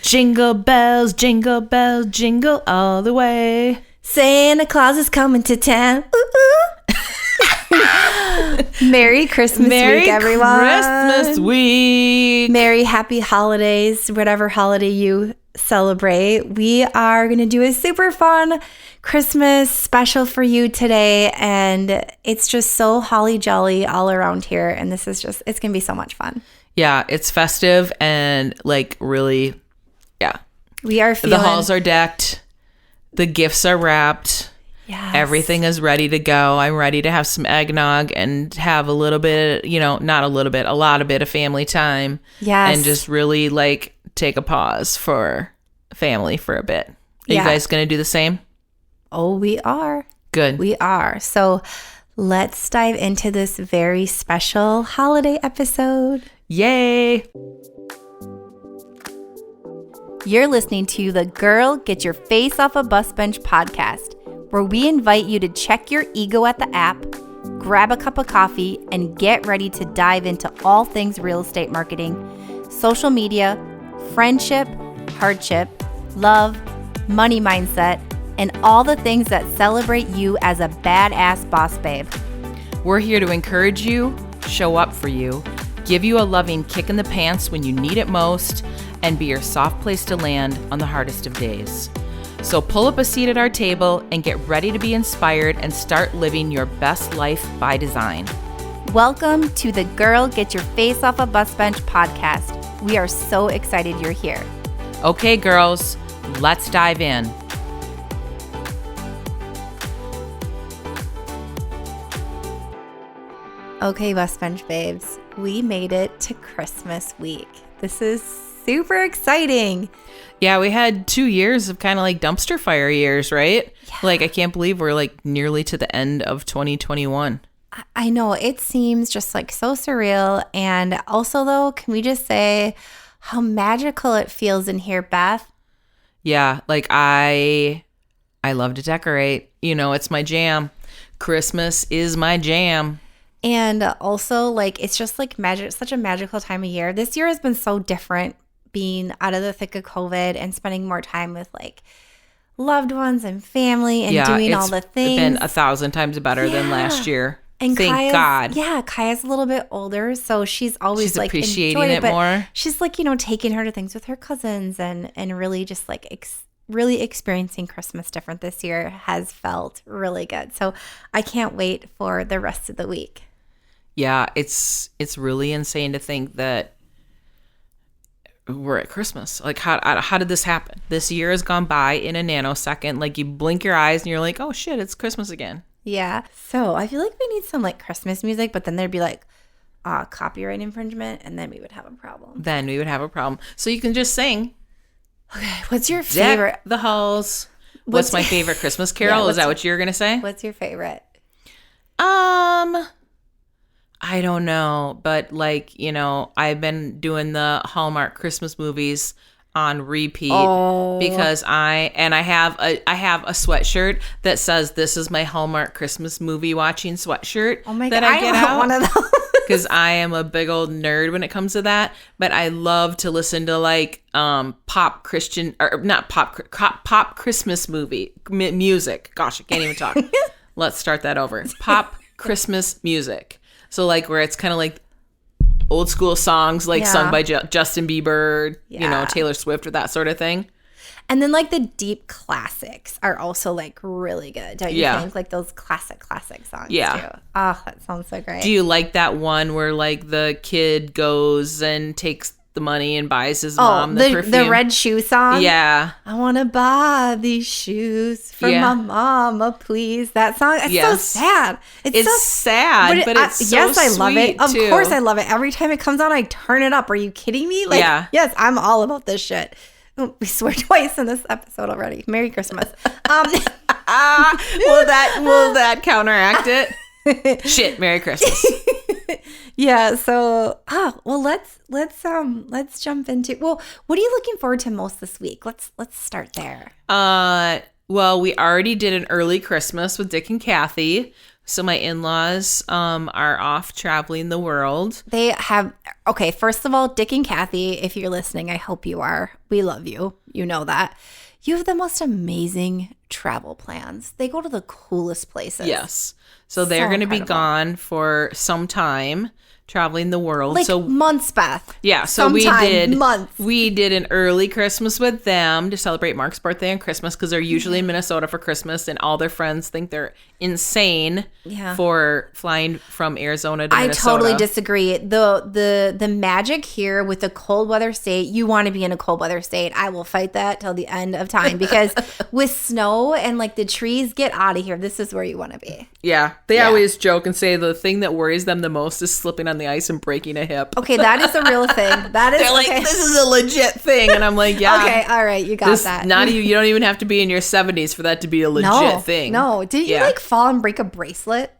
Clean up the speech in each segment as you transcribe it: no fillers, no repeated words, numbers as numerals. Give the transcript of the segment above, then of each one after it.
jingle bells, jingle all the way. Santa Claus is coming to town. Ooh, ooh. Merry Christmas week, everyone. Christmas week. Merry happy holidays, whatever holiday you celebrate. We are going to do a super fun Christmas special for you today, and it's just so holly jolly all around here, and this is just, it's going to be so much fun. Yeah, it's festive and like really, yeah. We are feeling... The halls are decked. The gifts are wrapped. Yes. Everything is ready to go. I'm ready to have some eggnog and have a little bit, not a little bit, a lot of bit of family time. Yes. And just really like take a pause for family for a bit. Are you guys going to do the same? Oh, we are. Good. We are. So let's dive into this very special holiday episode. Yay. You're listening to the Girl Get Your Face Off a Bus Bench podcast, where we invite you to check your ego at the app, grab a cup of coffee, and get ready to dive into all things real estate marketing, social media, friendship, hardship, love, money mindset, and all the things that celebrate you as a badass boss babe. We're here to encourage you, show up for you, give you a loving kick in the pants when you need it most, and be your soft place to land on the hardest of days. So pull up a seat at our table and get ready to be inspired and start living your best life by design. Welcome to the Girl Get Your Face Off a Bus Bench podcast. We are so excited you're here. Okay, girls, let's dive in. Okay, Bus Bench babes, we made it to Christmas week. This is super exciting. Yeah, we had 2 years of kind of like dumpster fire years, right? Yeah. Like, I can't believe we're like nearly to the end of 2021. I know, it seems just like so surreal. And also, though, can we just say how magical it feels in here, Beth? Yeah, like I love to decorate. It's my jam. Christmas is my jam. And also, like, it's just like magic. It's such a magical time of year. This year has been so different, being out of the thick of COVID and spending more time with like loved ones and family and doing all the things. It's been 1,000 times better than last year. And Thank God. Yeah, Kaya's a little bit older, so she's always like appreciating it more. She's like, taking her to things with her cousins and really just like really experiencing Christmas different this year has felt really good. So I can't wait for the rest of the week. Yeah, it's really insane to think that we're at Christmas. Like, how did this happen? This year has gone by in a nanosecond. Like, you blink your eyes and you're like, oh shit, it's Christmas again. Yeah. So I feel like we need some like Christmas music, but then there'd be like copyright infringement, and then we would have a problem. So you can just sing. Okay. What's your favorite? Deck the halls. What's my favorite Christmas carol? Is that what you're gonna say? What's your favorite? I don't know, but like, I've been doing the Hallmark Christmas movies on repeat because I have a sweatshirt that says this is my Hallmark Christmas movie watching sweatshirt. Oh my God, that I get out one of those because I am a big old nerd when it comes to that. But I love to listen to like pop Christmas movie music. Gosh, I can't even talk. Let's start that over. Pop Christmas music. So like where it's kind of like old school songs like sung by Justin Bieber, Taylor Swift or that sort of thing. And then like the deep classics are also like really good, don't you think? Like those classic songs too. Oh, that sounds so great. Do you like that one where like the kid goes and takes the money and buys his mom the perfume? The red shoe song? Yeah. I want to buy these shoes for my mama, please. That song, it's so sad. It's so sad, but it's so yes, I love it. Of too. course I love it. Every time it comes on, I turn it up. Are you kidding me? Like, yes, I'm all about this shit. Oh, we swear twice in this episode already. Merry Christmas. Will that counteract it? Shit, Merry Christmas. Yeah, so let's jump into what are you looking forward to most this week? Let's start there. Well, we already did an early Christmas with Dick and Kathy. So my in-laws are off traveling the world. They have, okay, first of all, Dick and Kathy, if you're listening, I hope you are. We love you. You know that. You have the most amazing travel plans. They go to the coolest places. Yes. So they're going to be gone for some time, traveling the world. Like so months, Beth. Yeah. So Months. We did an early Christmas with them to celebrate Mark's birthday and Christmas because they're usually in Minnesota for Christmas, and all their friends think they're insane for flying from Arizona to Minnesota. I totally disagree. The magic here with the cold weather state, you want to be in a cold weather state. I will fight that till the end of time because with snow and like the trees, get out of here. This is where you want to be. Yeah. They always joke and say the thing that worries them the most is slipping on the ice and breaking a hip. Okay, that is a real thing. That is. They're like, this is a legit thing, and I'm like, yeah. Okay, all right, you got that. You don't even have to be in your 70s for that to be a legit thing. No, didn't you like fall and break a bracelet?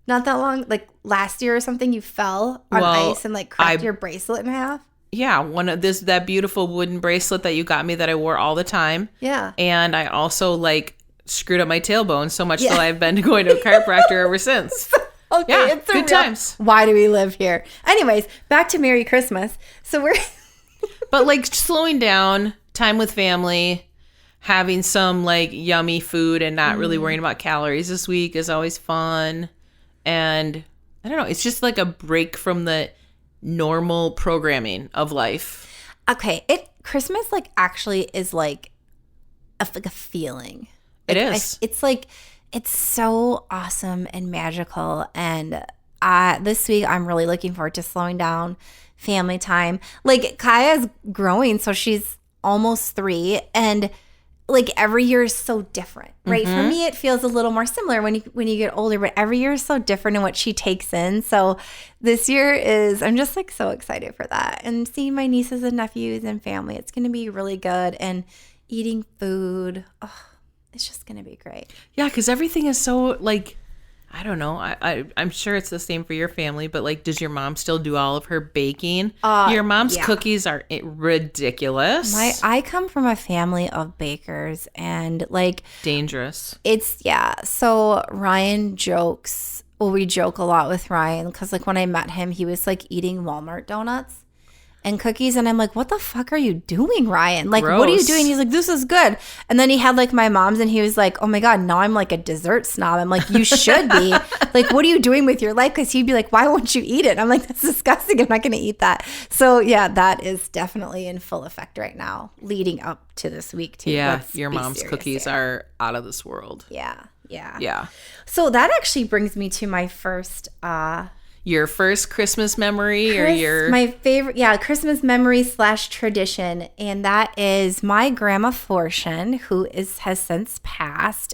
Not that long, like last year or something. You fell on ice and like cracked your bracelet in half. Yeah, that beautiful wooden bracelet that you got me that I wore all the time. Yeah, and I also like screwed up my tailbone so much that I've been going to a chiropractor ever since. Okay, yeah, it's good times. Why do we live here? Anyways, back to Merry Christmas. So we're but like slowing down, time with family, having some like yummy food and not really worrying about calories this week is always fun. And I don't know, it's just like a break from the normal programming of life. Okay, Christmas like actually is like a feeling. It is. It's like it's so awesome and magical. And this week, I'm really looking forward to slowing down, family time. Like, Kaya's growing, so she's almost 3. And, like, every year is so different, right? For me, it feels a little more similar when you get older. But every year is so different in what she takes in. So this year I'm just, like, so excited for that. And seeing my nieces and nephews and family, it's going to be really good. And eating food, it's just going to be great. Yeah, because everything is so, like, I don't know. I'm sure it's the same for your family, but, like, does your mom still do all of her baking? Your mom's cookies are ridiculous. I come from a family of bakers and, like... dangerous. So Ryan jokes... Well, we joke a lot with Ryan because, like, when I met him, he was, like, eating Walmart donuts and cookies, and I'm like, what the fuck are you doing, Ryan? Like, gross. What are you doing? He's like, this is good. And then he had like my mom's, and he was like, oh my god, now I'm like a dessert snob. I'm like, you should be. Like, what are you doing with your life? Because he'd be like, why won't you eat it? I'm like, that's disgusting. I'm not going to eat that. So yeah, that is definitely in full effect right now, leading up to this week too. Yeah, your mom's cookies are out of this world. Yeah. So that actually brings me to my first your first Christmas memory my favorite, Christmas memory / tradition, and that is my grandma Fortune, who has since passed.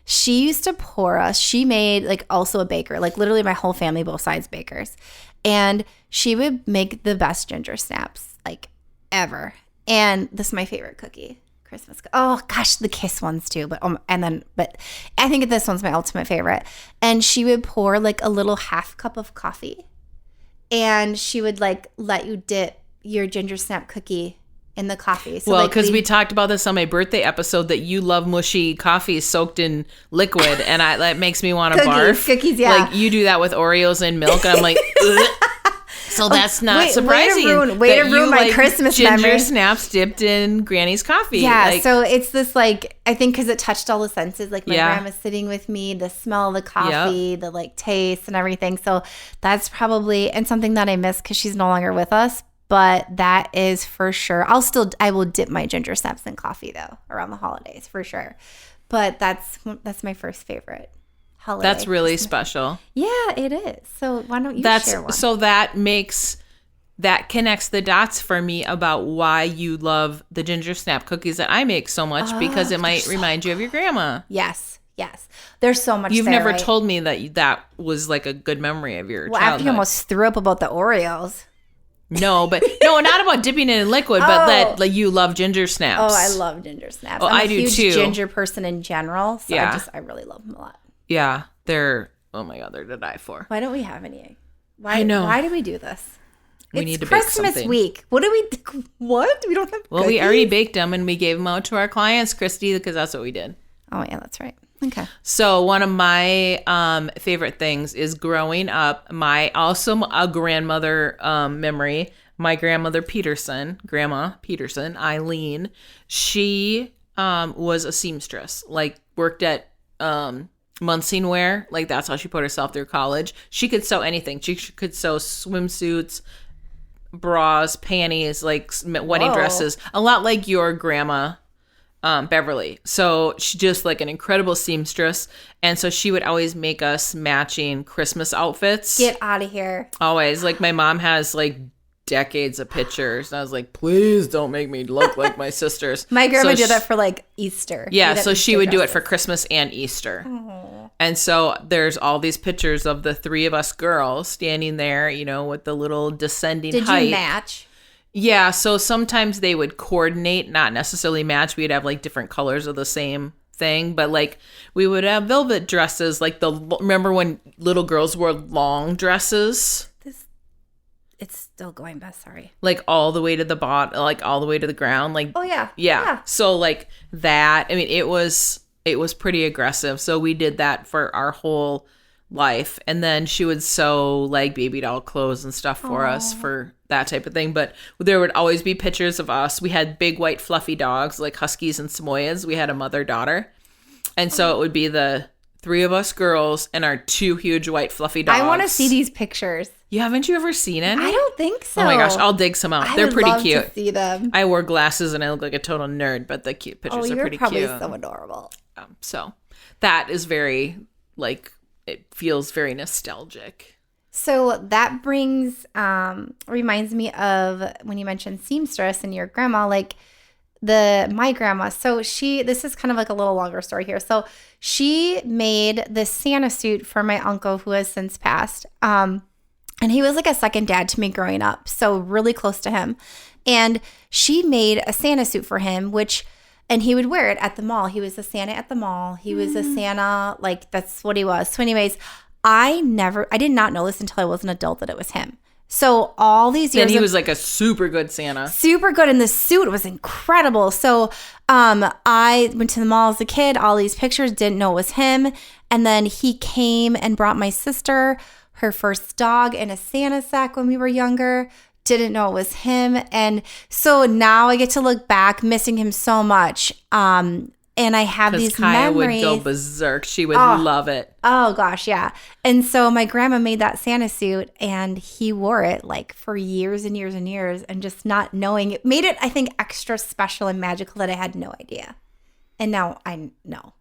She used to pour us. She made like also a baker, like literally my whole family, both sides bakers, and she would make the best ginger snaps like ever. And this is my favorite cookie. Christmas. Oh gosh, the Kiss ones too, but I think this one's my ultimate favorite. And she would pour like a little half cup of coffee, and she would like let you dip your ginger snap cookie in the coffee. So, well, because we talked about this on my birthday episode that you love mushy coffee soaked in liquid, and that makes me want to barf. Cookies, yeah. Like you do that with Oreos and milk, and I'm like, ugh. So that's not surprising. Way to ruin my Christmas ginger memory. Snaps dipped in Granny's coffee. Yeah, so it's this like, I think because it touched all the senses. Like my grandma's sitting with me, the smell of the coffee, the like taste and everything. So that's probably, and something that I miss because she's no longer with us. But that is for sure. I will dip my ginger snaps in coffee though around the holidays for sure. But that's my first favorite holiday. That's really special. Yeah, it is. So why don't you share one? So that connects the dots for me about why you love the ginger snap cookies that I make so much, because it might remind you of your grandma. Yes. There's so much. You've never told me that was like a good memory of your childhood. After you almost threw up about the Oreos. No, not about dipping it in liquid, but that like you love ginger snaps. Oh, I love ginger snaps. Oh, I'm I do a huge too. Ginger person in general, so yeah. I really love them a lot. Yeah, they're oh my god, they're to die for. Why don't we have any? I know. Why do we do this? We need to Christmas bake something. week. What do we? What? We don't have. Well, cookies? we already baked them and we gave them out to our clients, Christy, because that's what we did. Oh yeah, that's right. Okay. So one of my favorite things is growing up. Also a grandmother memory. My grandma Peterson, Eileen, she was a seamstress, like worked at Munsing Wear. Like that's how she put herself through college. She could sew anything. She could sew swimsuits, bras, panties, like wedding dresses, a lot like your grandma, Beverly. So she's just like an incredible seamstress. And so she would always make us matching Christmas outfits. Get out of here. Always. Like my mom has like decades of pictures. And I was like, please don't make me look like my sisters. My grandma did that for like Easter. Yeah. So she would do it for Christmas and Easter. Aww. And so there's all these pictures of the three of us girls standing there, you know, with the little descending height. Did you match? Yeah, so sometimes they would coordinate, not necessarily match. We'd have like different colors of the same thing, but like we would have velvet dresses. Like remember when little girls wore long dresses? It's still going best. Sorry. Like all the way to the bottom, like all the way to the ground. Like oh yeah, yeah. So like that. I mean, it was pretty aggressive. So we did that for our whole life, and then she would sew like baby doll clothes and stuff for us for that type of thing. But there would always be pictures of us. We had big white fluffy dogs like Huskies and Samoyeds. We had a mother-daughter, and so it would be the three of us girls and our two huge white fluffy dogs. I want to see these pictures. Haven't you ever seen any? I don't think so. Oh my gosh, I'll dig some out. They're pretty cute. To see them. I wore glasses and I look like a total nerd, but the cute pictures are pretty probably cute. So adorable. So that is very like, it feels very nostalgic. So that reminds me of when you mentioned seamstress and your grandma, like my grandma. So this is kind of like a little longer story here. So she made this Santa suit for my uncle who has since passed. And he was like a second dad to me growing up. So really close to him. And she made a Santa suit for him, and he would wear it at the mall. He was a Santa at the mall. He was a Santa, like that's what he was. So anyways, I did not know this until I was an adult that it was him. So all these years. Then he was like a super good Santa. Super good. And the suit was incredible. So I went to the mall as a kid, all these pictures, didn't know it was him. And then he came and brought my sister her first dog in a Santa sack when we were younger. Didn't know it was him. And so now I get to look back, missing him so much. And I have these Kaya memories. Would go berserk. She would love it. Oh gosh, yeah. And so my grandma made that Santa suit and he wore it like for years and years and years, and just not knowing it made it, I think, extra special and magical that I had no idea. And now I know.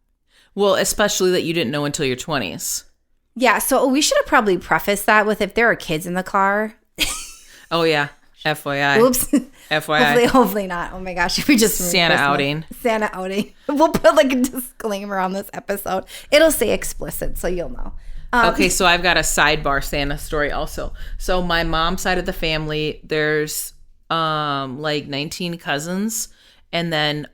Well, especially that you didn't know until your 20s. Yeah, so we should have probably prefaced that with if there are kids in the car. Oh, yeah. FYI. Oops. FYI. Hopefully not. Oh my gosh. If we just Santa outing. Santa outing. We'll put like a disclaimer on this episode. It'll say explicit, so you'll know. Okay, so I've got a sidebar Santa story also. So my mom's side of the family, there's like 19 cousins. And then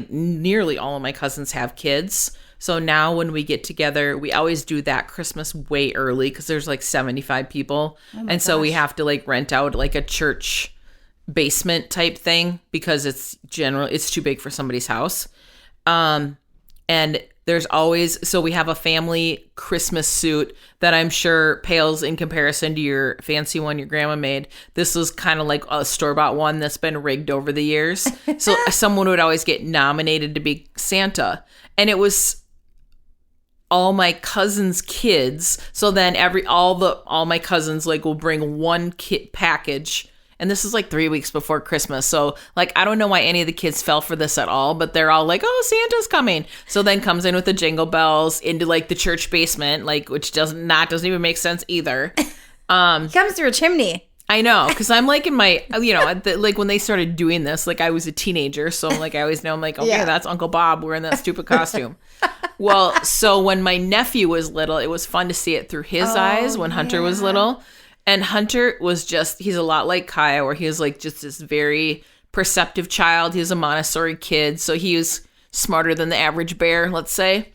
nearly all of my cousins have kids. So now when we get together, we always do that Christmas way early because there's like 75 people. And so we have to like rent out like a church basement type thing because it's too big for somebody's house. And there's always, so we have a family Christmas suit that I'm sure pales in comparison to your fancy one your grandma made. This was kind of like a store-bought one that's been rigged over the years. So someone would always get nominated to be Santa. And it was all my cousins' kids. So then all my cousins like will bring one kit package. And this is like 3 weeks before Christmas. So like, I don't know why any of the kids fell for this at all, but they're all like, oh, Santa's coming. So then comes in with the jingle bells into like the church basement, like, which doesn't even make sense either. Comes through a chimney. I know, because I'm like in my, like when they started doing this, like I was a teenager. So like, I always know, I'm like, okay, that's Uncle Bob wearing that stupid costume. Well, so when my nephew was little, it was fun to see it through his eyes when Hunter was little. And Hunter was he's a lot like Kaya, where he was like just this very perceptive child. He was a Montessori kid. So he was smarter than the average bear, let's say.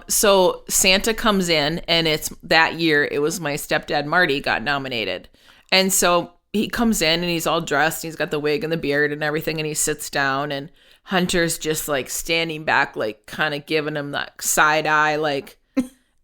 So Santa comes in, and it's that year, it was my stepdad, Marty, got nominated. And so he comes in and he's all dressed. And he's got the wig and the beard and everything. And he sits down and Hunter's just like standing back, like kind of giving him that side eye, like,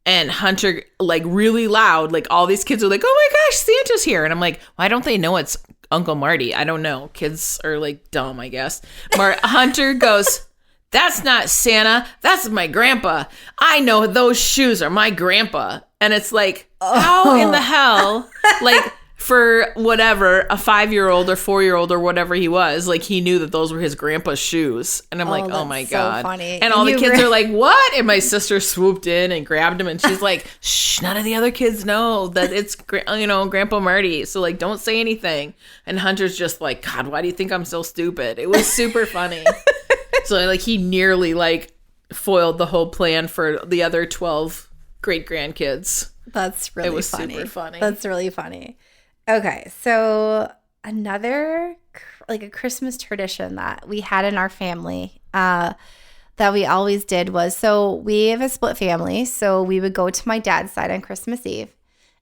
and Hunter like really loud, like all these kids are like, oh my gosh, Santa's here. And I'm like, why don't they know it's Uncle Marty? I don't know. Kids are like dumb, I guess. Hunter goes, that's not Santa. That's my grandpa. I know those shoes are my grandpa. And it's like, how in the hell, like, for whatever, a 5-year-old or 4-year-old or whatever he was, like, he knew that those were his grandpa's shoes. And I'm like, oh my God. Funny. And all the kids are like, what? And my sister swooped in and grabbed him and she's like, shh, none of the other kids know that it's, Grandpa Marty. So, like, don't say anything. And Hunter's just like, God, why do you think I'm so stupid? It was super funny. So, like, he nearly, like, foiled the whole plan for the other 12 great-grandkids. That's really funny. It was super funny. That's really funny. Okay, so another, like, a Christmas tradition that we had in our family that we always did was, so we have a split family, so we would go to my dad's side on Christmas Eve,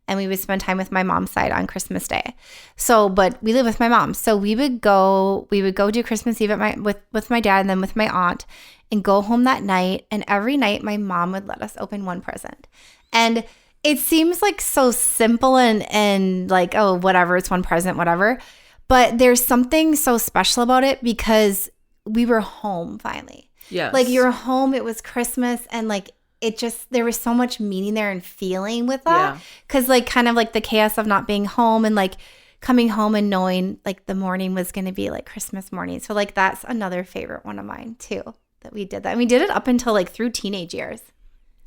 and we would spend time with my mom's side on Christmas Day. So, but we live with my mom, so we would go do Christmas Eve at with my dad and then with my aunt, and go home that night. And every night, my mom would let us open one present, and it seems like so simple and like, oh, whatever, it's one present, whatever. But there's something so special about it because we were home finally. Yes. Like, you're home, it was Christmas, and like it just, there was so much meaning there and feeling with that. Yeah. Because like kind of like the chaos of not being home and like coming home and knowing like the morning was going to be like Christmas morning. So like that's another favorite one of mine too, that we did that. And we did it up until like through teenage years.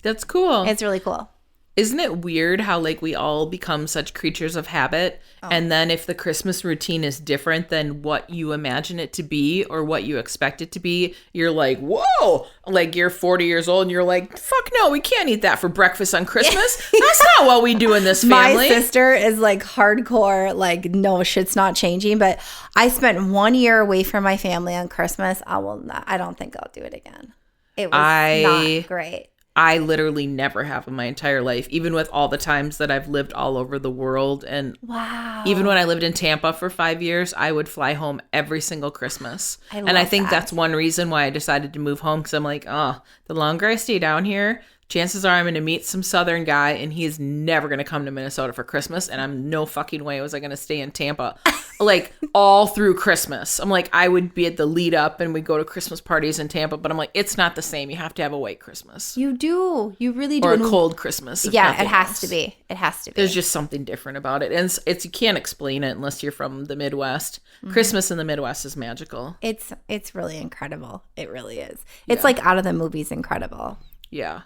That's cool. It's really cool. Isn't it weird how, like, we all become such creatures of habit, and then if the Christmas routine is different than what you imagine it to be or what you expect it to be, you're like, whoa! Like, you're 40 years old and you're like, fuck no, we can't eat that for breakfast on Christmas. That's not what we do in this family. My sister is like hardcore, like, no, shit's not changing. But I spent 1 year away from my family on Christmas. I don't think I'll do it again. It was not great. I literally never have in my entire life, even with all the times that I've lived all over the world. And wow. Even when I lived in Tampa for 5 years, I would fly home every single Christmas. I think that's one reason why I decided to move home, because I'm like, oh, the longer I stay down here, chances are I'm going to meet some Southern guy and he is never going to come to Minnesota for Christmas. And I'm no fucking way was I going to stay in Tampa like all through Christmas. I'm like, I would be at the lead up and we'd go to Christmas parties in Tampa, but I'm like, it's not the same. You have to have a white Christmas. You do. You really do. Or a cold Christmas. Yeah, it has to be. It has to be. There's just something different about it. And it's you can't explain it unless you're from the Midwest. Mm-hmm. Christmas in the Midwest is magical. It's really incredible. It really is. It's like out of the movies incredible. Yeah.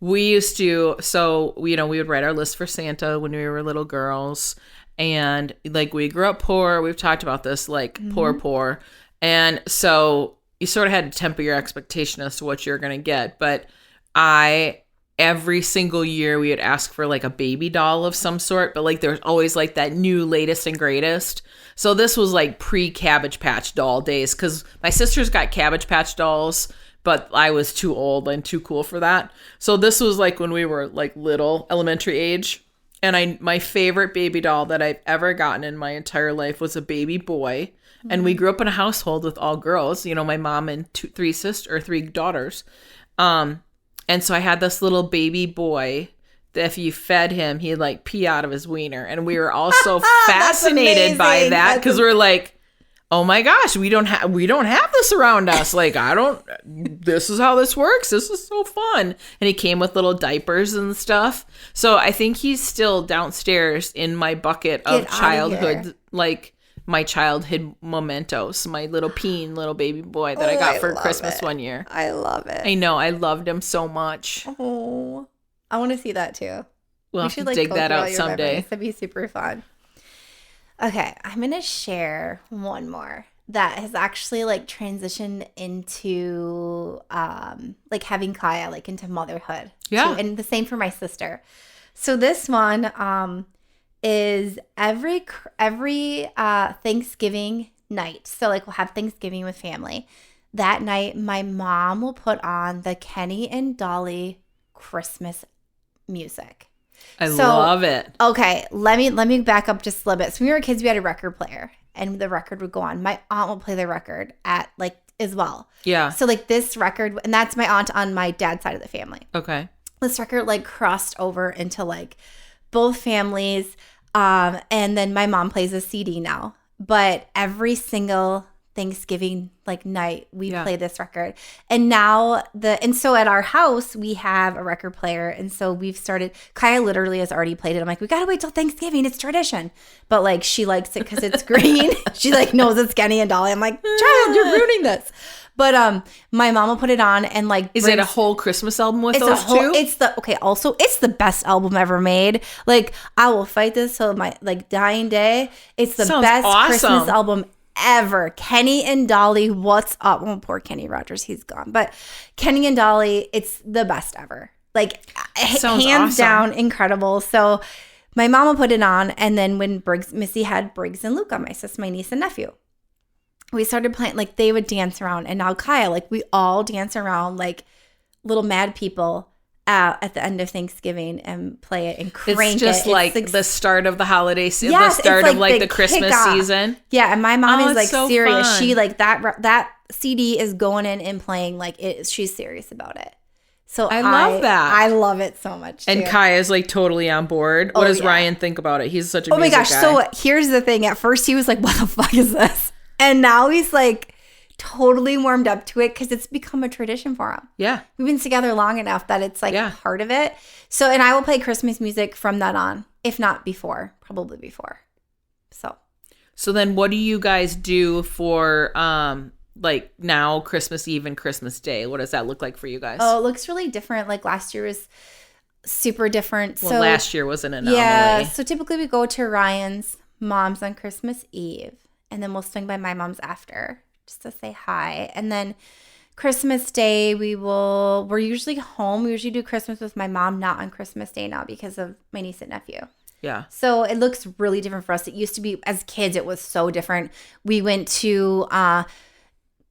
We used to, we would write our list for Santa when we were little girls. And like, we grew up poor. We've talked about this, like, poor. And so you sort of had to temper your expectation as to what you're going to get. But every single year we would ask for like a baby doll of some sort. But like, there's always like that new latest and greatest. So this was like pre-Cabbage Patch doll days, because my sisters got Cabbage Patch dolls, but I was too old and too cool for that. So this was like when we were like little, elementary age. And my favorite baby doll that I've ever gotten in my entire life was a baby boy. Mm-hmm. And we grew up in a household with all girls, my mom and three daughters. And so I had this little baby boy that if you fed him, he'd like pee out of his wiener. And we were all so fascinated by that, because we're like, oh my gosh, we don't have this around us. Like, this is how this works. This is so fun. And he came with little diapers and stuff. So I think he's still downstairs in my bucket of childhood, like my childhood mementos, my little baby boy that I got for Christmas one year. I love it. I know. I loved him so much. Oh, I want to see that too. We'll have to dig that out someday. That'd be super fun. Okay, I'm going to share one more that has actually like transitioned into like having Kaya, like into motherhood. Yeah. Too. And the same for my sister. So this one is every Thanksgiving night. So like we'll have Thanksgiving with family. That night, my mom will put on the Kenny and Dolly Christmas music. I love it. Okay, let me back up just a little bit. So when we were kids, we had a record player, and the record would go on. My aunt would play the record at like as well. Yeah. So like this record, and that's my aunt on my dad's side of the family. Okay. This record like crossed over into like both families, and then my mom plays a CD now. But every single Thanksgiving like night we play this record, and now so at our house we have a record player, and so we've started. Kaya literally has already played it. I'm like, we gotta wait till Thanksgiving, it's tradition. But like she likes it because it's green. She like knows it's Kenny and Dolly. I'm like, child, you're ruining this. But my mom will put it on and like is it a whole Christmas album with those two? Also it's the best album ever made. Like I will fight this till my like dying day. It's the best Christmas album ever. Kenny and Dolly, what's up? Well, poor Kenny Rogers, he's gone. But Kenny and Dolly, it's the best ever. Like hands down, incredible. So my mom will put it on, and then when Missy had Briggs and Luca, my niece and nephew, we started playing, like they would dance around, and now Kaya, like we all dance around like little mad people at the end of Thanksgiving and play it and crank it. It's just like the start of the holiday season, the start of like the Christmas season. Yeah, and my mom is like so serious. Fun. She like that CD is going in and playing like it. She's serious about it. So I love that. I love it so much. And Kaya's like totally on board. What does Ryan think about it? He's such a music guy. So here's the thing. At first he was like, "What the fuck is this?" And now he's like totally warmed up to it because it's become a tradition for him. Yeah. We've been together long enough that it's like part of it. So, and I will play Christmas music from that on, if not before, probably before. So then what do you guys do for like now Christmas Eve and Christmas Day? What does that look like for you guys? Oh, it looks really different. Like last year was super different. Well, last year was an anomaly. Yeah. So typically we go to Ryan's mom's on Christmas Eve, and then we'll swing by my mom's after, just to say hi. And then Christmas Day, we're usually home. We usually do Christmas with my mom, not on Christmas Day now because of my niece and nephew. Yeah. So it looks really different for us. It used to be, as kids, it was so different. We went to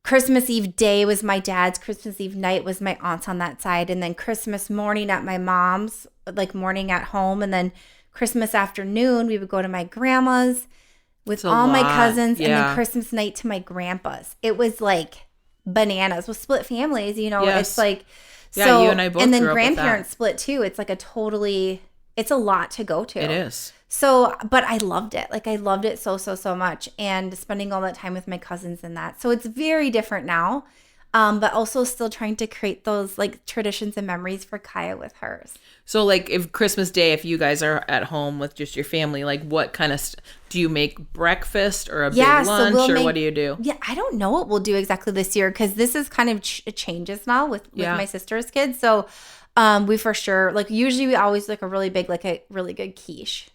Christmas Eve day was my dad's. Christmas Eve night was my aunt's on that side. And then Christmas morning at my mom's, like morning at home. And then Christmas afternoon, we would go to my grandma's with all my cousins, and then Christmas night to my grandpa's. It was like bananas with split families, you know. Yes. It's like so, you and I both and then grew up grandparents split too. It's like it's a lot to go to. It is. So, but I loved it. Like I loved it so much, and spending all that time with my cousins and that. So it's very different now. But also still trying to create those like traditions and memories for Kaya with hers. So like if Christmas Day, if you guys are at home with just your family, like what kind of, do you make breakfast or a big lunch what do you do? Yeah, I don't know what we'll do exactly this year because this is kind of changes now with my sister's kids. So we for sure, like usually we always like a really big, like a really good quiche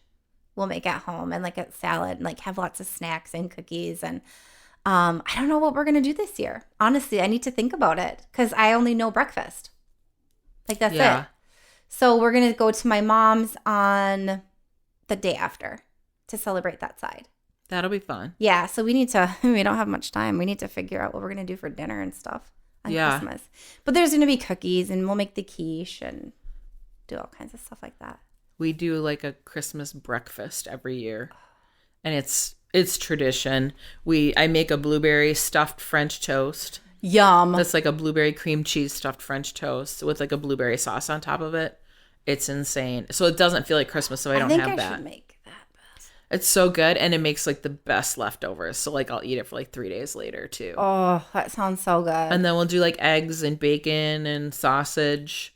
we'll make at home, and like a salad, and like have lots of snacks and cookies. And I don't know what we're going to do this year. Honestly, I need to think about it because I only know breakfast. Like that's it. So we're going to go to my mom's on the day after to celebrate that side. That'll be fun. Yeah. So we don't have much time. We need to figure out what we're going to do for dinner and stuff on Christmas. But there's going to be cookies, and we'll make the quiche and do all kinds of stuff like that. We do like a Christmas breakfast every year, and it's tradition. I make a blueberry stuffed French toast. Yum. That's like a blueberry cream cheese stuffed French toast with like a blueberry sauce on top of it. It's insane. So it doesn't feel like Christmas, so I don't have that. I should make that. It's so good, and it makes like the best leftovers. So like I'll eat it for like 3 days later too. Oh, that sounds so good. And then we'll do like eggs and bacon and sausage.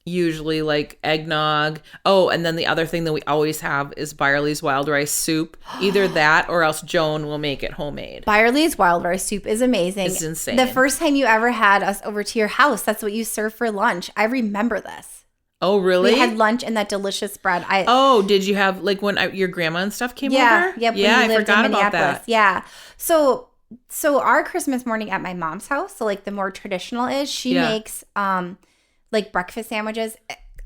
Usually like eggnog. Oh, and then the other thing that we always have is Byerly's wild rice soup. Either that or else Joan will make it homemade. Byerly's wild rice soup is amazing. It's insane. The first time you ever had us over to your house, that's what you served for lunch. I remember this. Oh, really? We had lunch and that delicious bread. Did you have like when your grandma and stuff came over? Yeah, I forgot about that. Yeah. So our Christmas morning at my mom's house, so like the more traditional is she makes like breakfast sandwiches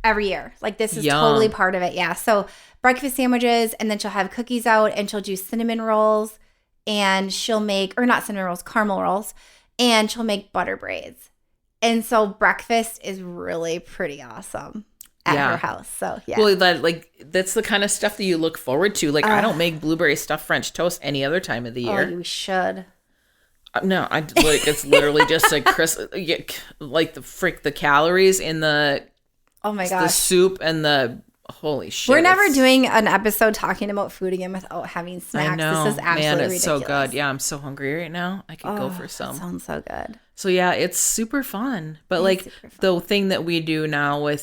every year. Like this is totally part of it. Yeah. So breakfast sandwiches, and then she'll have cookies out, and she'll do cinnamon rolls, and she'll make, or not cinnamon rolls, caramel rolls, and she'll make butter braids. And so breakfast is really pretty awesome. at her house. So yeah. Well, that's the kind of stuff that you look forward to. Like I don't make blueberry stuffed French toast any other time of the year. Oh, you should. No, it's literally just like like the calories in the the soup and the holy shit. We're never doing an episode talking about food again without having snacks. I know. This is absolutely man, it's ridiculous. so good. Yeah, I'm so hungry right now. I could go for some. That sounds so good. So yeah, it's super fun. But the thing that we do now like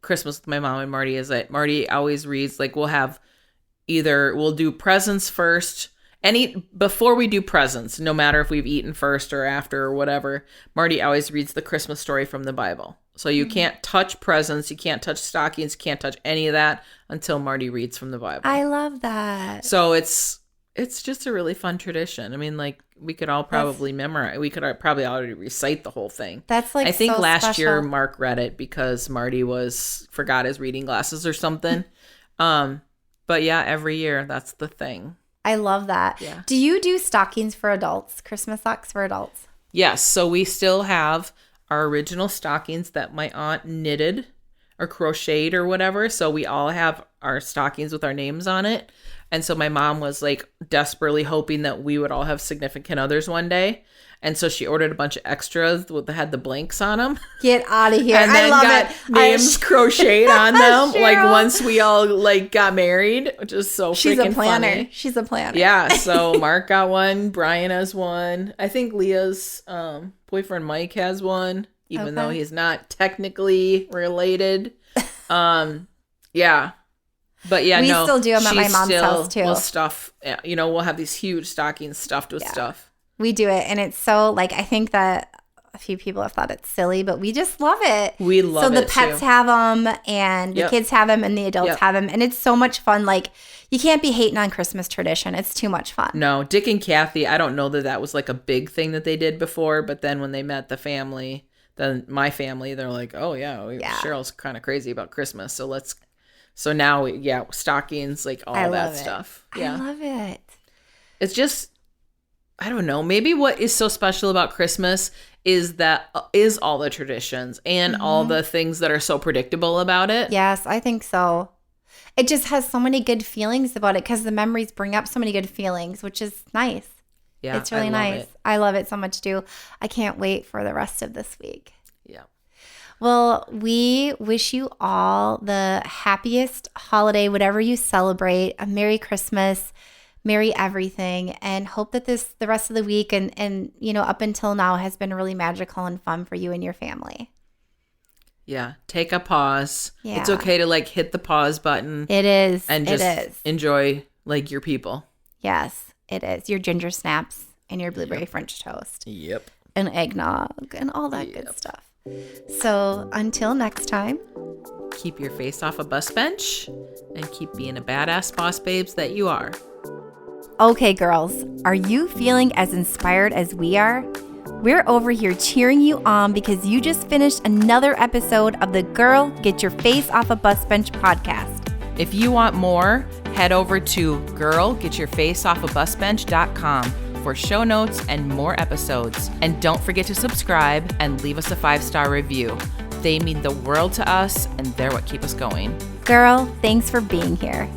Christmas with my mom and Marty is that Marty always reads, like we'll do presents first. Before we do presents, no matter if we've eaten first or after or whatever, Marty always reads the Christmas story from the Bible. So you can't touch presents, you can't touch stockings, you can't touch any of that until Marty reads from the Bible. I love that. So it's just a really fun tradition. I mean, like we could all probably memorize. We could probably already recite the whole thing. That's like I think so last year special. Mark read it because Marty forgot his reading glasses or something. But yeah, every year that's the thing. I love that. Yeah. Do you do stockings for adults? Christmas socks for adults? Yes. So we still have our original stockings that my aunt knitted or crocheted or whatever. So we all have our stockings with our names on it. And so my mom was like desperately hoping that we would all have significant others one day. And so she ordered a bunch of extras that had the blanks on them. Get out of here. And then I love got it. names crocheted on them. Cheryl. Like once we all got married, which is so She's freaking a planner. funny. She's a planner. Yeah. So Mark got one. Brian has one. I think Leah's boyfriend Mike has one, even though he's not technically related. Yeah. But yeah, we still do them at my mom's house too. We'll stuff, we'll have these huge stockings stuffed with stuff. We do it, and it's so like I think that a few people have thought it's silly, but we just love it. We love it. So the pets have them, and the kids have them, and the adults have them, and it's so much fun. Like you can't be hating on Christmas tradition; it's too much fun. No, Dick and Kathy. I don't know that was like a big thing that they did before, but then when they met the family, then my family, they're like, oh yeah, Cheryl's kind of crazy about Christmas, so now stockings, like all that stuff. Yeah, I love it. It's just. I don't know. Maybe what is so special about Christmas is all the traditions and all the things that are so predictable about it. Yes, I think so. It just has so many good feelings about it because the memories bring up so many good feelings, which is nice. Yeah, it's really nice. I love it so much too. I can't wait for the rest of this week. Yeah. Well, we wish you all the happiest holiday, whatever you celebrate, a Merry Christmas. Merry everything, and hope that the rest of the week and up until now has been really magical and fun for you and your family. Yeah, take a pause. Yeah. It's okay to hit the pause button. It is. And just enjoy your people. Yes, it is. Your ginger snaps and your blueberry French toast. Yep. And eggnog and all that good stuff. So until next time, keep your face off a bus bench and keep being a badass boss babes that you are. Okay, girls, are you feeling as inspired as we are? We're over here cheering you on because you just finished another episode of the Girl, Get Your Face Off a Bus Bench podcast. If you want more, head over to girlgetyourfaceoffabusbench.com for show notes and more episodes. And don't forget to subscribe and leave us a 5-star review. They mean the world to us, and they're what keep us going. Girl, thanks for being here.